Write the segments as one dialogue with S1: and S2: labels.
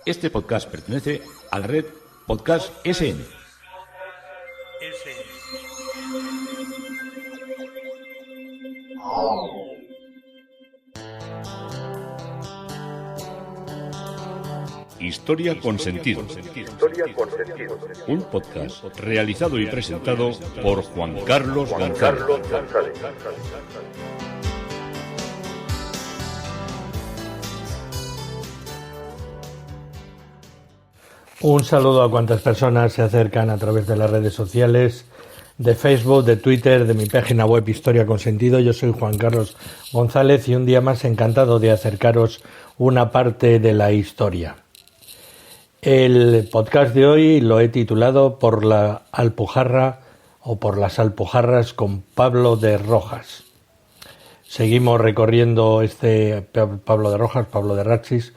S1: Este podcast pertenece a la red Podcast SN. Historia con sentido. Un podcast realizado y presentado por Juan Carlos González.
S2: Un saludo a cuantas personas se acercan a través de las redes sociales, de Facebook, de Twitter, de mi página web Historia con Sentido. Yo soy Juan Carlos González y un día más encantado de acercaros una parte de la historia. El podcast de hoy lo he titulado Por la Alpujarra o Por las Alpujarras con Pablo de Rojas. Seguimos recorriendo Pablo de Raxis,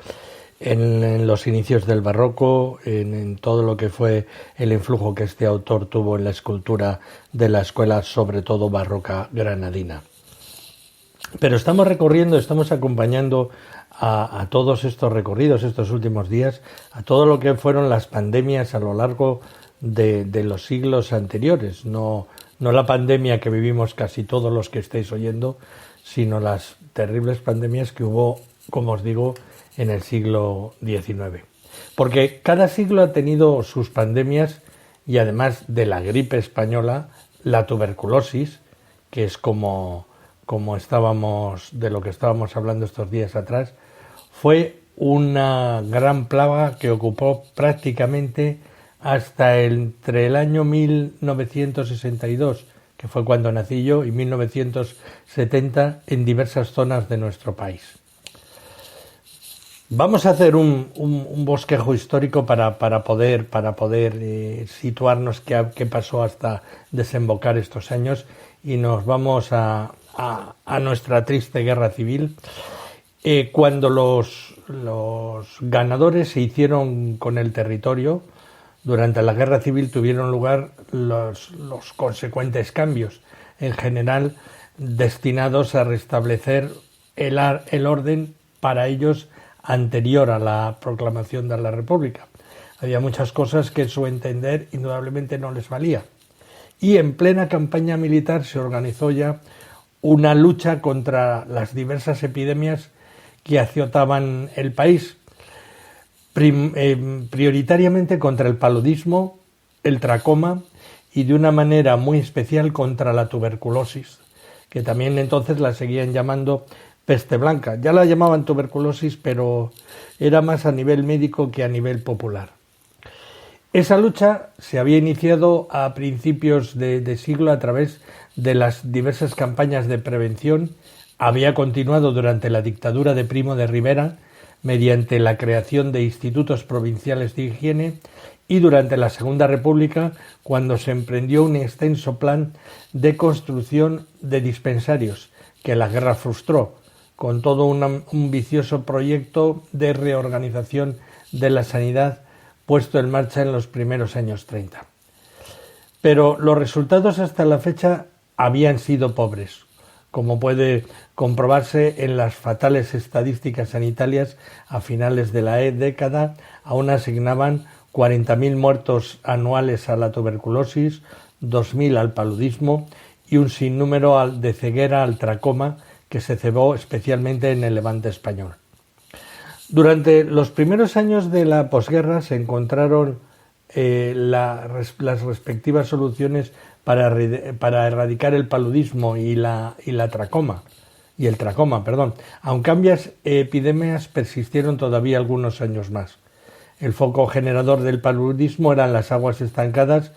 S2: en los inicios del barroco, en todo lo que fue el influjo que este autor tuvo en la escultura de la escuela, sobre todo barroca granadina. Pero estamos acompañando a todos estos recorridos, estos últimos días, a todo lo que fueron las pandemias a lo largo de los siglos anteriores. No la pandemia que vivimos casi todos los que estáis oyendo, sino las terribles pandemias que hubo, como os digo, en el siglo XIX. Porque cada siglo ha tenido sus pandemias y además de la gripe española, la tuberculosis, que es como de lo que estábamos hablando estos días atrás, fue una gran plaga que ocupó prácticamente hasta entre el año 1962, que fue cuando nací yo, y 1970 en diversas zonas de nuestro país. Vamos a hacer un bosquejo histórico para poder situarnos qué pasó hasta desembocar estos años, y nos vamos a nuestra triste guerra civil, cuando los ganadores se hicieron con el territorio. Durante la guerra civil tuvieron lugar los consecuentes cambios, en general destinados a restablecer el orden para ellos anterior a la proclamación de la República. Había muchas cosas que, en su entender, indudablemente no les valía. Y en plena campaña militar se organizó ya una lucha contra las diversas epidemias que azotaban el país, prioritariamente contra el paludismo, el tracoma y de una manera muy especial contra la tuberculosis, que también entonces la seguían llamando peste blanca. Ya la llamaban tuberculosis, pero era más a nivel médico que a nivel popular. Esa lucha se había iniciado a principios de siglo a través de las diversas campañas de prevención. Había continuado durante la dictadura de Primo de Rivera mediante la creación de institutos provinciales de higiene, y durante la Segunda República, cuando se emprendió un extenso plan de construcción de dispensarios que la guerra frustró, con todo un vicioso proyecto de reorganización de la sanidad puesto en marcha en los primeros años 30. Pero los resultados hasta la fecha habían sido pobres, como puede comprobarse en las fatales estadísticas sanitarias. A finales de la década aún asignaban 40.000 muertos anuales a la tuberculosis, 2.000 al paludismo y un sinnúmero de ceguera al tracoma, que se cebó especialmente en el Levante español. Durante los primeros años de la posguerra se encontraron las respectivas soluciones para erradicar el paludismo y el tracoma, aunque ambas epidemias persistieron todavía algunos años más. El foco generador del paludismo eran las aguas estancadas,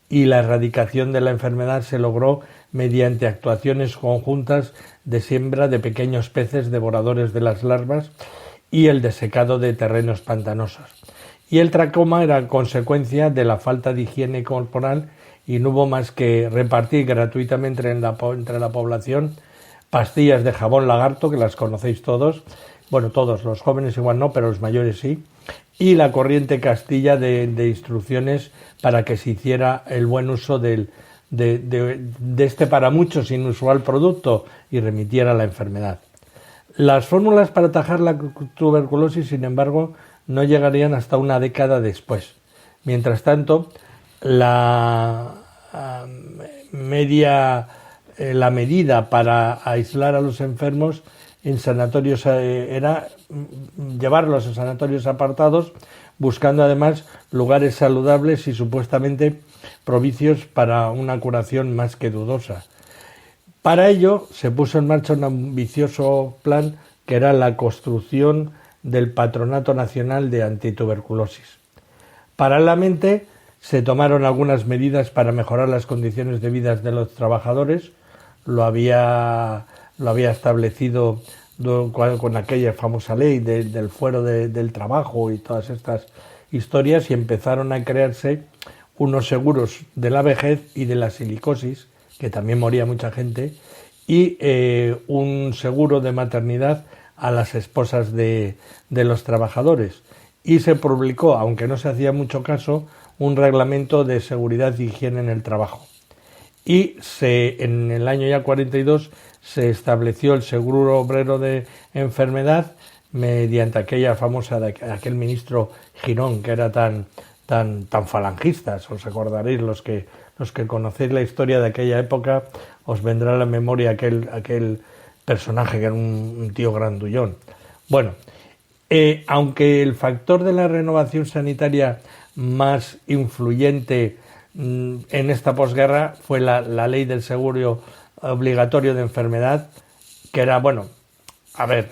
S2: y la erradicación de la enfermedad se logró mediante actuaciones conjuntas de siembra de pequeños peces devoradores de las larvas y el desecado de terrenos pantanosos. Y el tracoma era consecuencia de la falta de higiene corporal, y no hubo más que repartir gratuitamente entre la población pastillas de jabón lagarto, que las conocéis todos, bueno, todos, los jóvenes igual no, pero los mayores sí, y la corriente Castilla de instrucciones para que se hiciera el buen uso de este para muchos inusual producto y remitiera la enfermedad. Las fórmulas para atajar la tuberculosis, sin embargo, no llegarían hasta una década después. Mientras tanto, la medida para aislar a los enfermos en sanatorios era llevarlos a sanatorios apartados, buscando además lugares saludables y supuestamente propicios para una curación más que dudosa. Para ello se puso en marcha un ambicioso plan que era la construcción del Patronato Nacional de Antituberculosis. Paralelamente se tomaron algunas medidas para mejorar las condiciones de vida de los trabajadores. Lo había establecido con aquella famosa ley del fuero del trabajo y todas estas historias, y empezaron a crearse unos seguros de la vejez y de la silicosis, que también moría mucha gente, y un seguro de maternidad a las esposas de los trabajadores. Y se publicó, aunque no se hacía mucho caso, un reglamento de seguridad y higiene en el trabajo. Y en el año ya 42 se estableció el seguro obrero de enfermedad mediante aquella famosa de aquel ministro Girón, que era tan falangista. Os acordaréis, los que conocéis la historia de aquella época, os vendrá a la memoria aquel personaje que era un tío grandullón. Bueno, aunque el factor de la renovación sanitaria más influyente en esta posguerra fue la ley del seguro obligatorio de enfermedad, que era, bueno, a ver,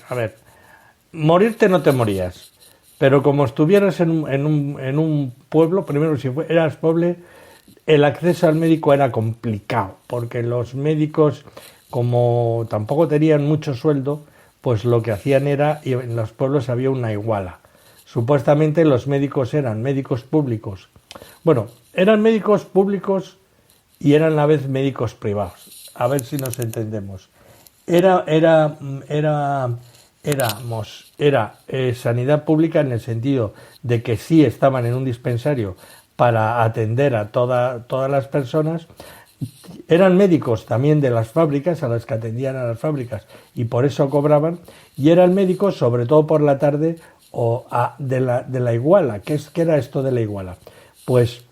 S2: morirte no te morías, pero como estuvieras en un pueblo, primero si eras pobre, el acceso al médico era complicado, porque los médicos, como tampoco tenían mucho sueldo, pues lo que hacían era, y en los pueblos había una iguala. Supuestamente los médicos eran médicos públicos. Bueno, eran médicos públicos y eran a la vez médicos privados. A ver si nos entendemos. Era sanidad pública en el sentido de que sí estaban en un dispensario para atender a todas las personas. Eran médicos también de las fábricas, a las que atendían a las fábricas, y por eso cobraban, y eran médicos sobre todo por la tarde de la iguala. ¿Qué era esto de la iguala? Pues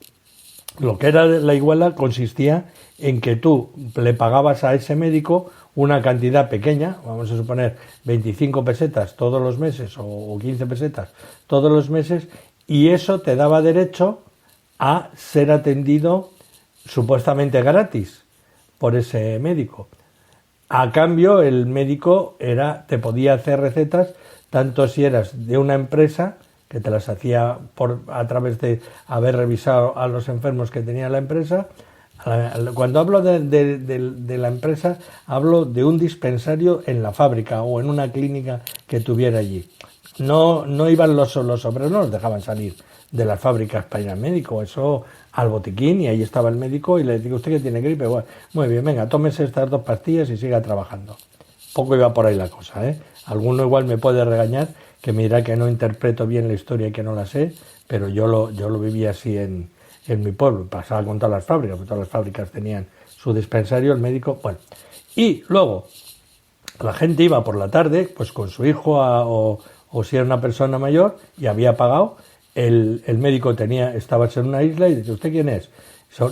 S2: lo que era la iguala consistía en que tú le pagabas a ese médico una cantidad pequeña, vamos a suponer 25 pesetas todos los meses o 15 pesetas todos los meses, y eso te daba derecho a ser atendido supuestamente gratis por ese médico. A cambio, el médico te podía hacer recetas tanto si eras de una empresa, que te las hacía a través de haber revisado a los enfermos que tenía la empresa. Cuando hablo de la empresa, hablo de un dispensario en la fábrica o en una clínica que tuviera allí. No iban los obreros, no los dejaban salir de las fábricas para ir al médico, eso al botiquín, y ahí estaba el médico y le digo, ¿usted que tiene gripe? Bueno, muy bien, venga, tómese estas 2 pastillas y siga trabajando. Poco iba por ahí la cosa, ¿eh? Alguno igual me puede regañar, que me dirá que no interpreto bien la historia y que no la sé, pero yo lo viví así en mi pueblo. Pasaba con todas las fábricas, porque todas las fábricas tenían su dispensario, el médico, bueno. Y luego, la gente iba por la tarde, pues con su hijo o si era una persona mayor y había pagado, el médico estaba en una isla y dice, ¿usted quién es?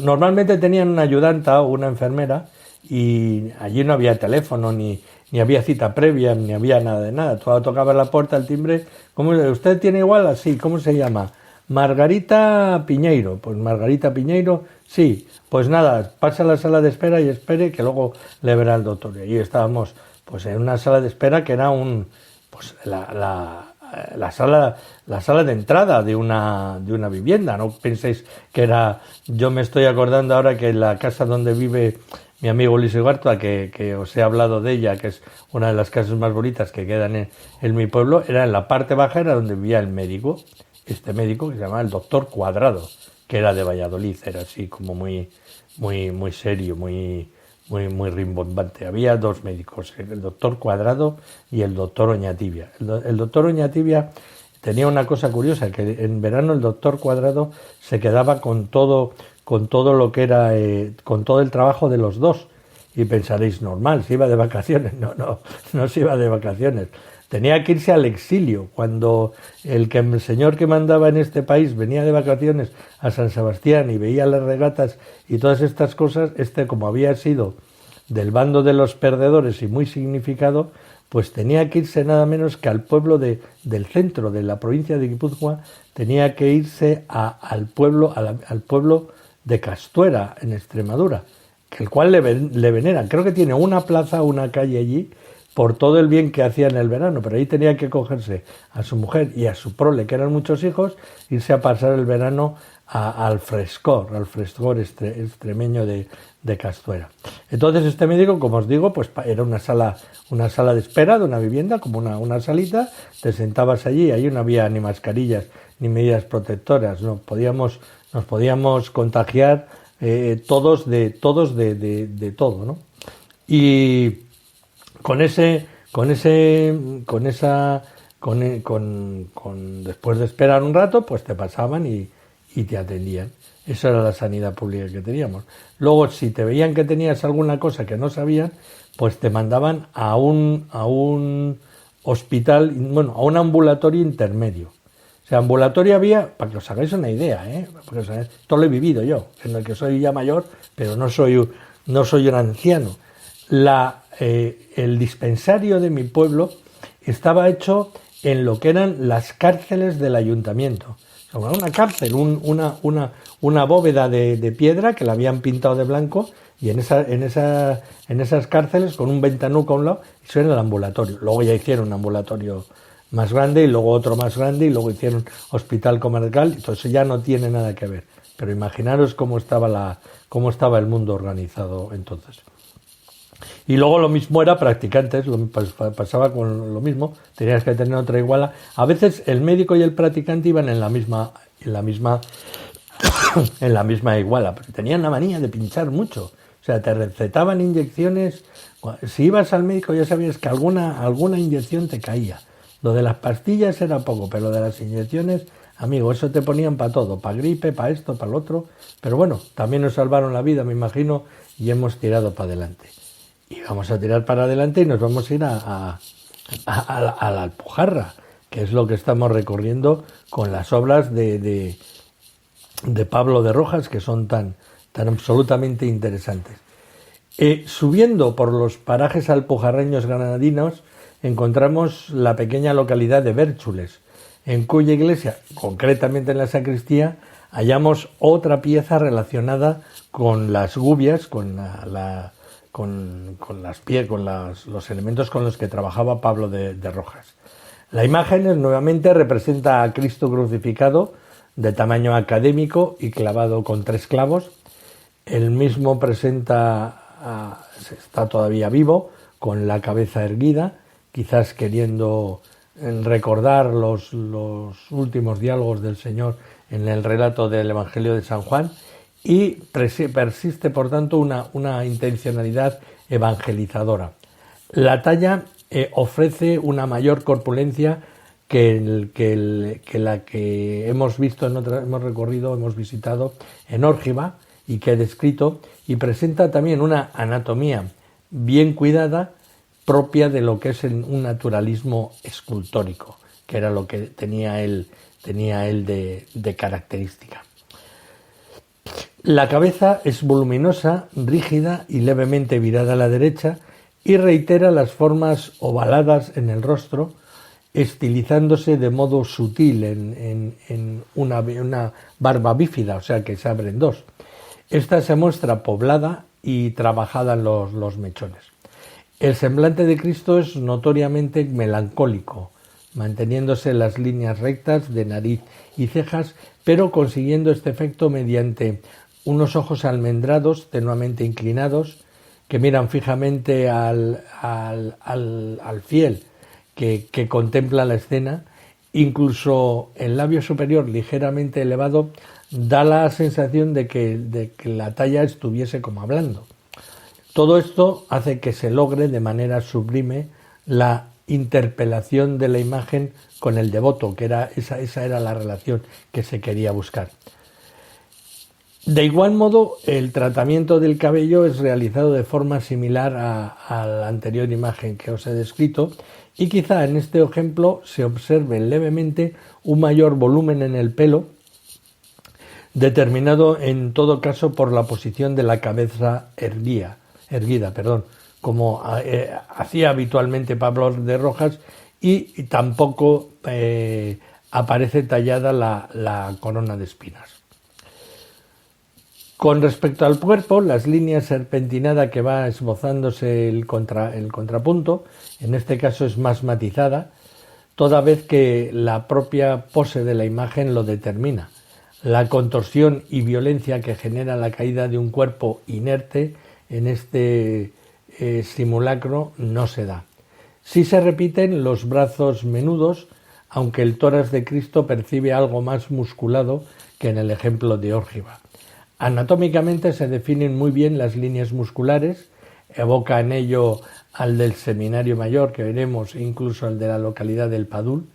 S2: Normalmente tenían una ayudanta o una enfermera, y allí no había teléfono, ni había cita previa, ni había nada de nada. Tú tocabas la puerta, el timbre, ¿usted tiene igual así? ¿Cómo se llama? Margarita Piñeiro. Pues Margarita Piñeiro, sí. Pues nada, pasa a la sala de espera y espere que luego le verá el doctor. Y ahí estábamos pues en una sala de espera que era la sala de entrada de una vivienda. No penséis que era... Yo me estoy acordando ahora que la casa donde vive mi amigo Luis Ugarte, que os he hablado de ella, que es una de las casas más bonitas que quedan en mi pueblo, era en la parte baja, era donde vivía el médico, este médico que se llamaba el doctor Cuadrado, que era de Valladolid, era así como muy serio, muy rimbombante. Había 2 médicos, el doctor Cuadrado y el doctor Oñatibia. El doctor Oñatibia tenía una cosa curiosa, que en verano el doctor Cuadrado se quedaba con todo lo que era, con todo el trabajo de los dos, y pensaréis, normal, se iba de vacaciones. No se iba de vacaciones. Tenía que irse al exilio. Cuando el señor que mandaba en este país venía de vacaciones a San Sebastián y veía las regatas y todas estas cosas, como había sido del bando de los perdedores y muy significado, pues tenía que irse nada menos que al pueblo del centro de la provincia de Guipúzcoa, tenía que irse al pueblo de Castuera, en Extremadura, el cual le venera. Creo que tiene una plaza, una calle allí, por todo el bien que hacía en el verano, pero ahí tenía que cogerse a su mujer y a su prole, que eran muchos hijos, irse a pasar el verano al frescor extremeño de Castuera. Entonces este médico, como os digo, pues era una sala de espera de una vivienda, como una salita, te sentabas allí, ahí no había ni mascarillas ni medidas protectoras, nos podíamos contagiar todos de todo, ¿no? Y después de esperar un rato, pues te pasaban y te atendían. Esa era la sanidad pública que teníamos. Luego, si te veían que tenías alguna cosa que no sabían, pues te mandaban a un hospital, bueno, a un ambulatorio intermedio. O sea, ambulatorio había, para que os hagáis una idea, porque esto lo he vivido yo, en el que soy ya mayor, pero no soy un anciano. El dispensario de mi pueblo estaba hecho en lo que eran las cárceles del ayuntamiento. O sea, una cárcel, una bóveda de piedra que la habían pintado de blanco, y en esas cárceles, con un ventanuco a un lado, eso era el ambulatorio. Luego ya hicieron un ambulatorio más grande, y luego otro más grande, y luego hicieron hospital comarcal, y todo eso ya no tiene nada que ver. Pero imaginaros cómo estaba el mundo organizado entonces. Y luego lo mismo era practicantes, pasaba con lo mismo, tenías que tener otra iguala. A veces el médico y el practicante iban en la misma iguala, pero tenían la manía de pinchar mucho. O sea, te recetaban inyecciones. Si ibas al médico ya sabías que alguna inyección te caía. Lo de las pastillas era poco, pero lo de las inyecciones, amigo, eso te ponían para todo, para gripe, para esto, para lo otro. Pero bueno, también nos salvaron la vida, me imagino, y hemos tirado para adelante. Y vamos a tirar para adelante y nos vamos a ir a la Alpujarra, que es lo que estamos recorriendo con las obras de Pablo de Rojas, que son tan absolutamente interesantes. Subiendo por los parajes alpujarreños granadinos, encontramos la pequeña localidad de Bérchules, en cuya iglesia, concretamente en la sacristía, hallamos otra pieza relacionada con las gubias, con los elementos con los que trabajaba Pablo de Rojas. La imagen nuevamente representa a Cristo crucificado, de tamaño académico y clavado con 3 clavos. El mismo está todavía vivo, con la cabeza erguida, quizás queriendo recordar los últimos diálogos del Señor en el relato del Evangelio de San Juan, y persiste, por tanto, una intencionalidad evangelizadora. La talla ofrece una mayor corpulencia que la que hemos visto hemos visitado en Órgiva y que he descrito, y presenta también una anatomía bien cuidada, propia de lo que es un naturalismo escultórico, que era lo que tenía él de característica. La cabeza es voluminosa, rígida y levemente virada a la derecha, y reitera las formas ovaladas en el rostro, estilizándose de modo sutil en una barba bífida, o sea que se abren dos. Esta se muestra poblada y trabajada en los mechones. El semblante de Cristo es notoriamente melancólico, manteniéndose las líneas rectas de nariz y cejas, pero consiguiendo este efecto mediante unos ojos almendrados, tenuamente inclinados, que miran fijamente al fiel que contempla la escena. Incluso el labio superior ligeramente elevado da la sensación de que la talla estuviese como hablando. Todo esto hace que se logre de manera sublime la interpelación de la imagen con el devoto, que esa era la relación que se quería buscar. De igual modo, el tratamiento del cabello es realizado de forma similar a la anterior imagen que os he descrito, y quizá en este ejemplo se observe levemente un mayor volumen en el pelo, determinado en todo caso por la posición de la cabeza erguida, como hacía habitualmente Pablo de Rojas, y tampoco aparece tallada la corona de espinas. Con respecto al cuerpo, las líneas serpentinada que va esbozándose el contrapunto, en este caso es más matizada, toda vez que la propia pose de la imagen lo determina. La contorsión y violencia que genera la caída de un cuerpo inerte en este simulacro no se da. Sí se repiten los brazos menudos, aunque el tórax de Cristo percibe algo más musculado que en el ejemplo de Órgiva. Anatómicamente se definen muy bien las líneas musculares, evoca en ello al del Seminario Mayor, que veremos, incluso al de la localidad del Padul,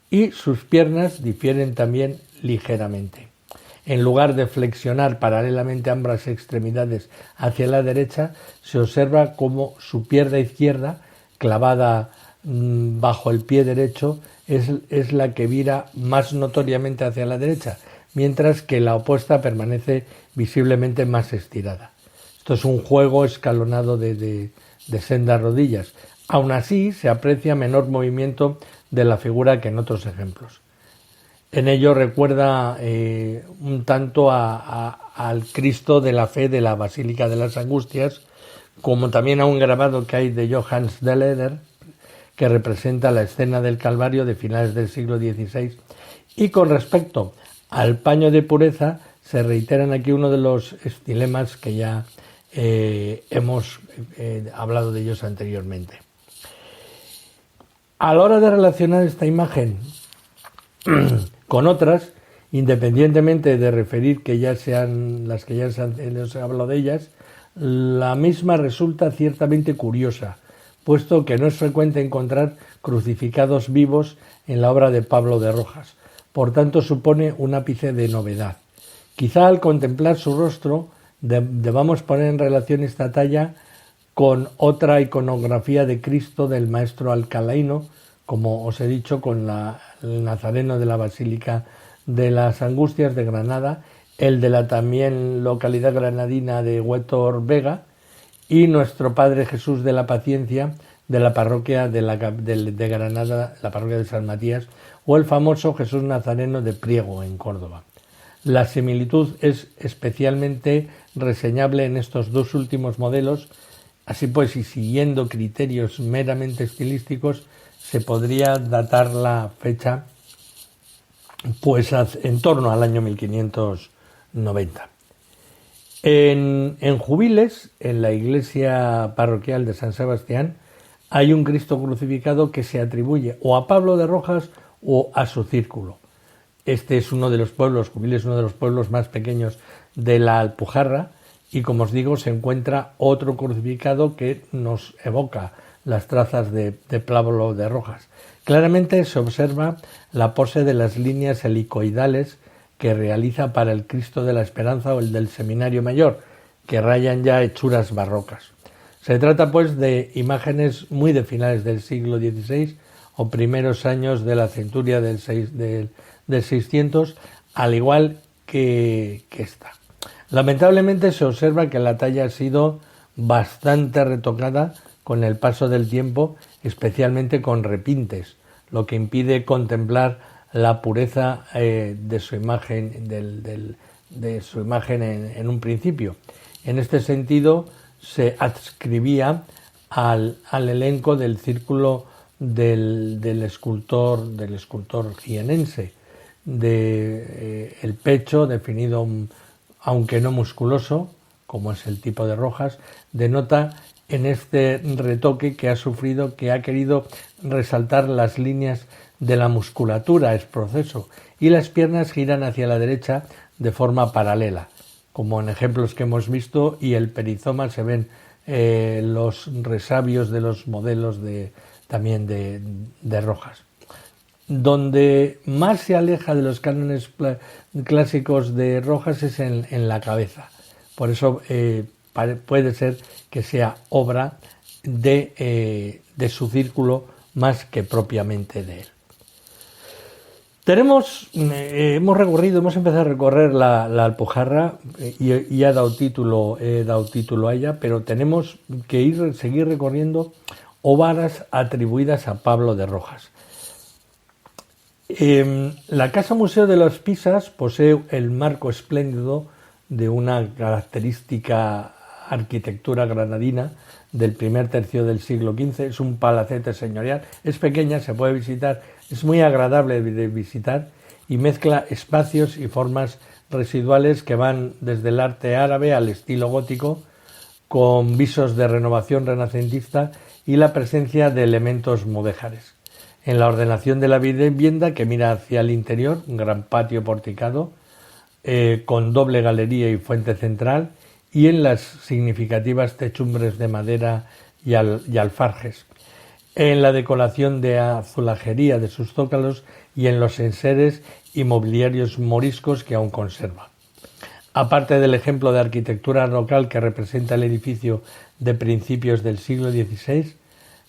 S2: y sus piernas difieren también ligeramente. En lugar de flexionar paralelamente ambas extremidades hacia la derecha, se observa cómo su pierna izquierda, clavada bajo el pie derecho, es la que vira más notoriamente hacia la derecha, mientras que la opuesta permanece visiblemente más estirada. Esto es un juego escalonado de sendas rodillas. Aún así, se aprecia menor movimiento de la figura que en otros ejemplos. En ello recuerda un tanto al Cristo de la Fe de la Basílica de las Angustias, como también a un grabado que hay de Johannes de Leder, que representa la escena del Calvario de finales del siglo XVI. Y con respecto al paño de pureza, se reiteran aquí uno de los estilemas que ya hemos hablado de ellos anteriormente. A la hora de relacionar esta imagen con otras, independientemente de referir que ya sean las que ya les he hablado de ellas, la misma resulta ciertamente curiosa, puesto que no es frecuente encontrar crucificados vivos en la obra de Pablo de Rojas. Por tanto, supone un ápice de novedad. Quizá al contemplar su rostro debamos poner en relación esta talla con otra iconografía de Cristo del maestro alcalaíno, como os he dicho, con el Nazareno de la Basílica de las Angustias de Granada, el de la también localidad granadina de Huétor Vega, y nuestro Padre Jesús de la Paciencia de la parroquia de Granada, la parroquia de San Matías, o el famoso Jesús Nazareno de Priego, en Córdoba. La similitud es especialmente reseñable en estos dos últimos modelos. Así pues, y siguiendo criterios meramente estilísticos, se podría datar la fecha pues en torno al año 1590. En Jubiles, en la iglesia parroquial de San Sebastián, hay un Cristo crucificado que se atribuye o a Pablo de Rojas o a su círculo. Este es uno de los pueblos, Jubiles es uno de los pueblos más pequeños de la Alpujarra, y como os digo, se encuentra otro crucificado que nos evoca las trazas de Pablo de Rojas. Claramente se observa la pose de las líneas helicoidales que realiza para el Cristo de la Esperanza o el del Seminario Mayor, que rayan ya hechuras barrocas. Se trata pues de imágenes muy de finales del siglo XVI o primeros años de la centuria del 600, al igual que esta. Lamentablemente se observa que la talla ha sido bastante retocada con el paso del tiempo, especialmente con repintes, lo que impide contemplar la pureza de su imagen, de su imagen en un principio. En este sentido, se adscribía al elenco del círculo del escultor jienense, el pecho definido, aunque no musculoso, como es el tipo de Rojas, denota en este retoque que ha sufrido, que ha querido resaltar las líneas de la musculatura, es proceso, y las piernas giran hacia la derecha de forma paralela, como en ejemplos que hemos visto, y el perizoma se ven los resabios de los modelos también de Rojas. Donde más se aleja de los cánones clásicos de Rojas es en la cabeza. Por eso puede ser que sea obra de su círculo más que propiamente de él. Hemos empezado a recorrer la Alpujarra y he dado título a ella, pero tenemos que seguir recorriendo obras atribuidas a Pablo de Rojas. La Casa Museo de los Pisas posee el marco espléndido de una característica arquitectura granadina del primer tercio del siglo XV. Es un palacete señorial, es pequeña, se puede visitar, es muy agradable de visitar y mezcla espacios y formas residuales que van desde el arte árabe al estilo gótico, con visos de renovación renacentista y la presencia de elementos mudéjares. En la ordenación de la vivienda, que mira hacia el interior, un gran patio porticado con doble galería y fuente central, y en las significativas techumbres de madera y alfarjes, en la decoración de azulejería de sus zócalos y en los enseres y mobiliarios moriscos que aún conserva. Aparte del ejemplo de arquitectura local que representa el edificio de principios del siglo XVI,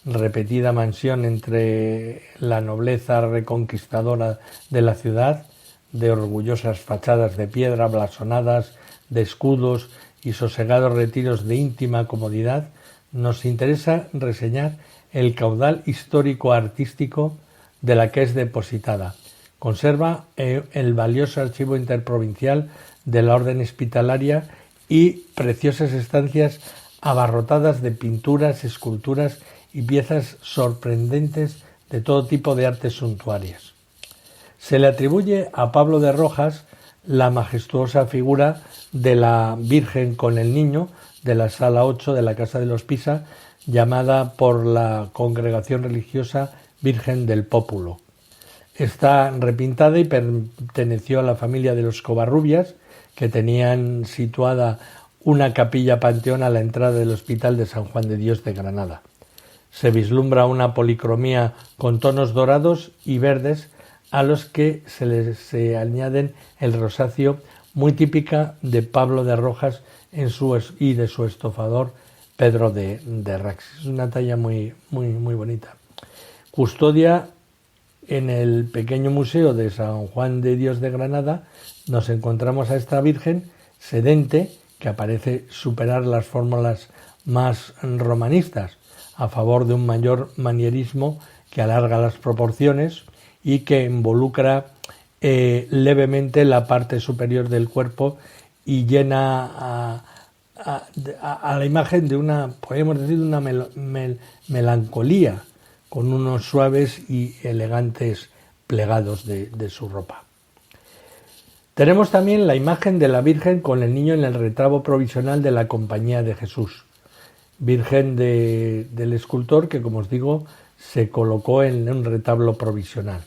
S2: repetida mansión entre la nobleza reconquistadora de la ciudad, de orgullosas fachadas de piedra blasonadas, de escudos y sosegados retiros de íntima comodidad, nos interesa reseñar el caudal histórico-artístico de la que es depositada. Conserva el valioso archivo interprovincial de la Orden Hospitalaria y preciosas estancias abarrotadas de pinturas, esculturas y piezas sorprendentes de todo tipo de artes suntuarias. Se le atribuye a Pablo de Rojas la majestuosa figura de la Virgen con el Niño de la Sala 8 de la Casa de los Pisa, llamada por la congregación religiosa Virgen del Pópulo. Está repintada y perteneció a la familia de los Covarrubias, que tenían situada una capilla panteón a la entrada del Hospital de San Juan de Dios de Granada. Se vislumbra una policromía con tonos dorados y verdes a los que se añaden el rosáceo, muy típica de Pablo de Rojas y de su estofador Pedro de Rax. Es una talla muy bonita. Custodia en el pequeño museo de San Juan de Dios de Granada nos encontramos a esta Virgen sedente que parece superar las fórmulas más romanistas a favor de un mayor manierismo que alarga las proporciones y que involucra levemente la parte superior del cuerpo y llena a la imagen de una, podríamos decir, una melancolía, con unos suaves y elegantes plegados de su ropa. Tenemos también la imagen de la Virgen con el Niño en el retablo provisional de la Compañía de Jesús, Virgen del escultor que, como os digo, se colocó en un retablo provisional.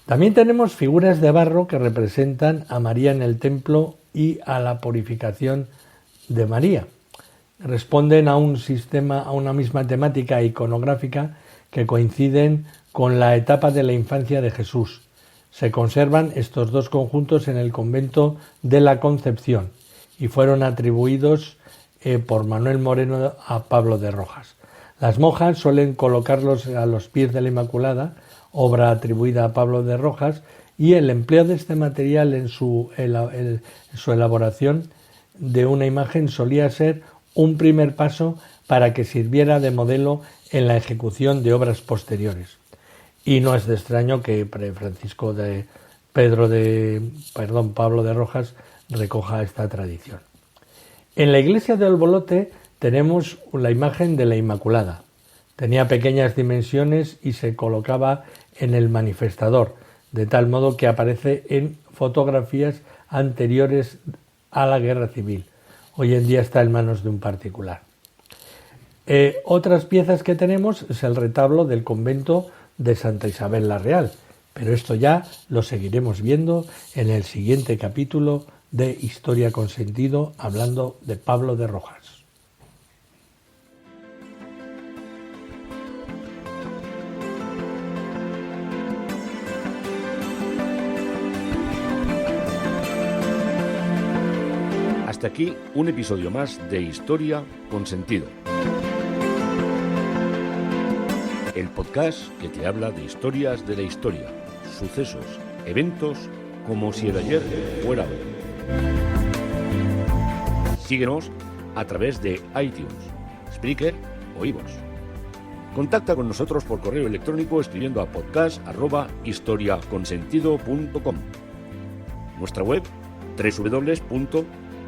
S2: También tenemos figuras de barro que representan a María en el templo y a la purificación de María. Responden a una misma temática iconográfica que coinciden con la etapa de la infancia de Jesús. Se conservan estos dos conjuntos en el convento de la Concepción y fueron atribuidos por Manuel Moreno a Pablo de Rojas. Las monjas suelen colocarlos a los pies de la Inmaculada, obra atribuida a Pablo de Rojas, y el empleo de este material en su elaboración de una imagen solía ser un primer paso para que sirviera de modelo en la ejecución de obras posteriores. Y no es de extraño que Pablo de Rojas recoja esta tradición. En la iglesia de Olbolote tenemos la imagen de la Inmaculada. Tenía pequeñas dimensiones y se colocaba en el manifestador, de tal modo que aparece en fotografías anteriores a la Guerra Civil. Hoy en día está en manos de un particular. Otras piezas que tenemos es el retablo del convento de Santa Isabel la Real, pero esto ya lo seguiremos viendo en el siguiente capítulo de Historia con Sentido, hablando de Pablo de Rojas.
S1: Hasta aquí un episodio más de Historia con Sentido. El podcast que te habla de historias de la historia, sucesos, eventos, como si el ayer fuera hoy. Síguenos a través de iTunes, Spreaker o iVoox. Contacta con nosotros por correo electrónico escribiendo a podcast@historiaconsentido.com. Nuestra web www.historiaconsentido.com.